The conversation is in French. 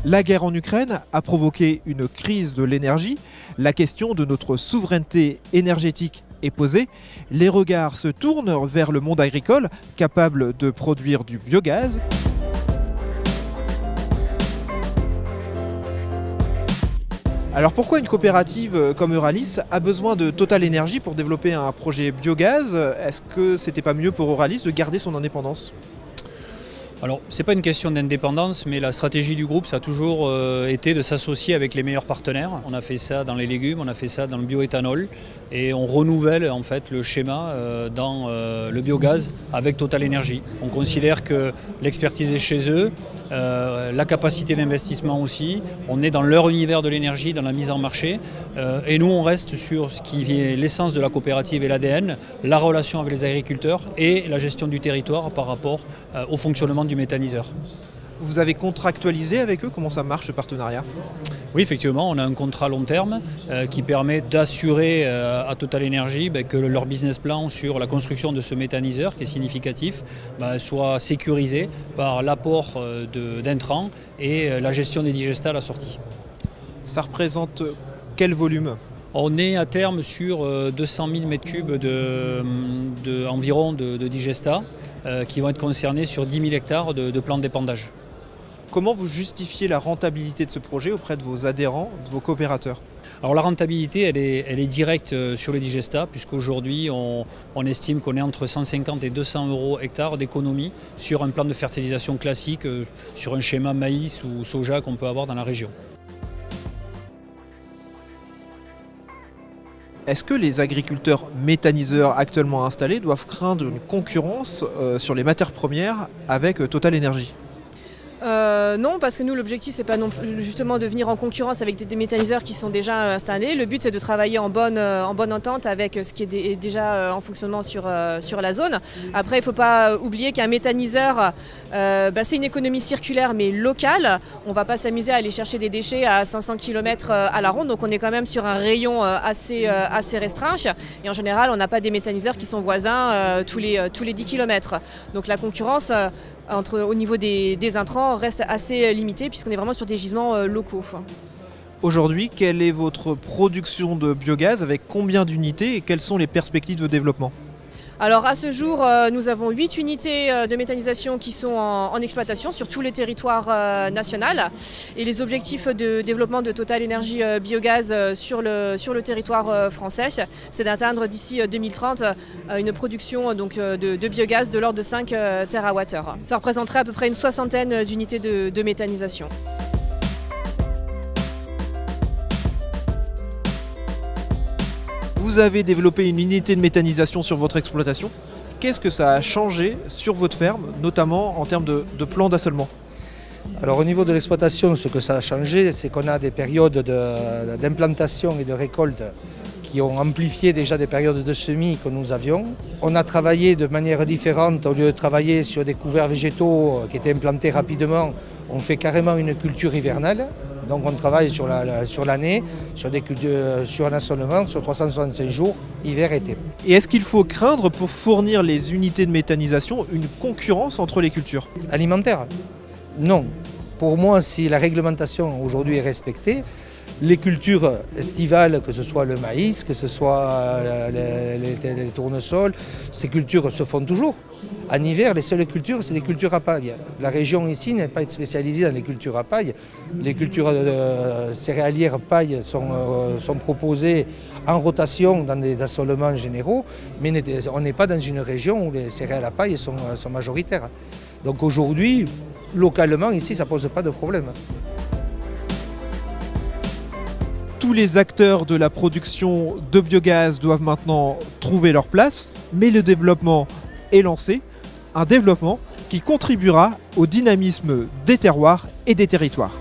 La guerre en Ukraine a provoqué une crise de l'énergie. La question de notre souveraineté énergétique est posée. Les regards se tournent vers le monde agricole, capable de produire du biogaz. Alors pourquoi une coopérative comme Euralis a besoin de Total Energy pour développer un projet biogaz? Est-ce que c'était pas mieux pour Euralis de garder son indépendance? Alors, ce n'est pas une question d'indépendance, mais la stratégie du groupe, ça a toujours été de s'associer avec les meilleurs partenaires. On a fait ça dans les légumes, on a fait ça dans le bioéthanol, et on renouvelle en fait le schéma dans le biogaz avec Total Energy. On considère que l'expertise est chez eux, la capacité d'investissement aussi. On est dans leur univers de l'énergie, dans la mise en marché, et nous on reste sur ce qui est l'essence de la coopérative et l'ADN, la relation avec les agriculteurs et la gestion du territoire par rapport au fonctionnement du méthaniseur. Vous avez contractualisé avec eux? Comment ça marche ce partenariat? Oui, effectivement, on a un contrat long terme qui permet d'assurer à Total Energy que leur business plan sur la construction de ce méthaniseur, qui est significatif, soit sécurisé par l'apport d'intrants et la gestion des digestats à la sortie. Ça représente quel volume? On est à terme sur 200 000 m3 environ de digestats qui vont être concernés sur 10 000 hectares de plants d'épandage. Comment vous justifiez la rentabilité de ce projet auprès de vos adhérents, de vos coopérateurs? Alors la rentabilité, elle est directe sur le digestat, puisqu'aujourd'hui on estime qu'on est entre 150 et 200 € hectare d'économie sur un plan de fertilisation classique, sur un schéma maïs ou soja qu'on peut avoir dans la région. Est-ce que les agriculteurs méthaniseurs actuellement installés doivent craindre une concurrence sur les matières premières avec Total Energy? Non, parce que nous, l'objectif, c'est pas non plus justement de venir en concurrence avec des méthaniseurs qui sont déjà installés. Le but, c'est de travailler en bonne entente avec ce qui est déjà en fonctionnement sur la zone. Après, il ne faut pas oublier qu'un méthaniseur, c'est une économie circulaire, mais locale. On ne va pas s'amuser à aller chercher des déchets à 500 km à la ronde. Donc, on est quand même sur un rayon assez restreint. Et en général, on n'a pas des méthaniseurs qui sont voisins tous les 10 km. Donc, la concurrence au niveau des intrants reste assez limité puisqu'on est vraiment sur des gisements locaux. Aujourd'hui, quelle est votre production de biogaz, avec combien d'unités et quelles sont les perspectives de développement? Alors à ce jour, nous avons 8 unités de méthanisation qui sont en exploitation sur tout le territoire national. Et les objectifs de développement de Total Energy Biogaz sur le territoire français, c'est d'atteindre d'ici 2030 une production de biogaz de l'ordre de 5 TWh. Ça représenterait à peu près une soixantaine d'unités de méthanisation. Vous avez développé une unité de méthanisation sur votre exploitation. Qu'est-ce que ça a changé sur votre ferme, notamment en termes de plan d'assolement? Alors au niveau de l'exploitation, ce que ça a changé, c'est qu'on a des périodes d'implantation et de récolte qui ont amplifié déjà des périodes de semis que nous avions. On a travaillé de manière différente. Au lieu de travailler sur des couverts végétaux qui étaient implantés rapidement, on fait carrément une culture hivernale. Donc on travaille sur l'année, sur un assolement sur 365 jours, hiver-été. Et est-ce qu'il faut craindre pour fournir les unités de méthanisation une concurrence entre les cultures? Alimentaire? Non. Pour moi, si la réglementation aujourd'hui est respectée, les cultures estivales, que ce soit le maïs, que ce soit les tournesols, ces cultures se font toujours. En hiver, les seules cultures, c'est les cultures à paille. La région ici n'est pas spécialisée dans les cultures à paille. Les cultures céréalières paille sont proposées en rotation dans des assolements généraux, mais on n'est pas dans une région où les céréales à paille sont majoritaires. Donc aujourd'hui, localement, ici, ça ne pose pas de problème. Tous les acteurs de la production de biogaz doivent maintenant trouver leur place, mais le développement est lancé, un développement qui contribuera au dynamisme des terroirs et des territoires.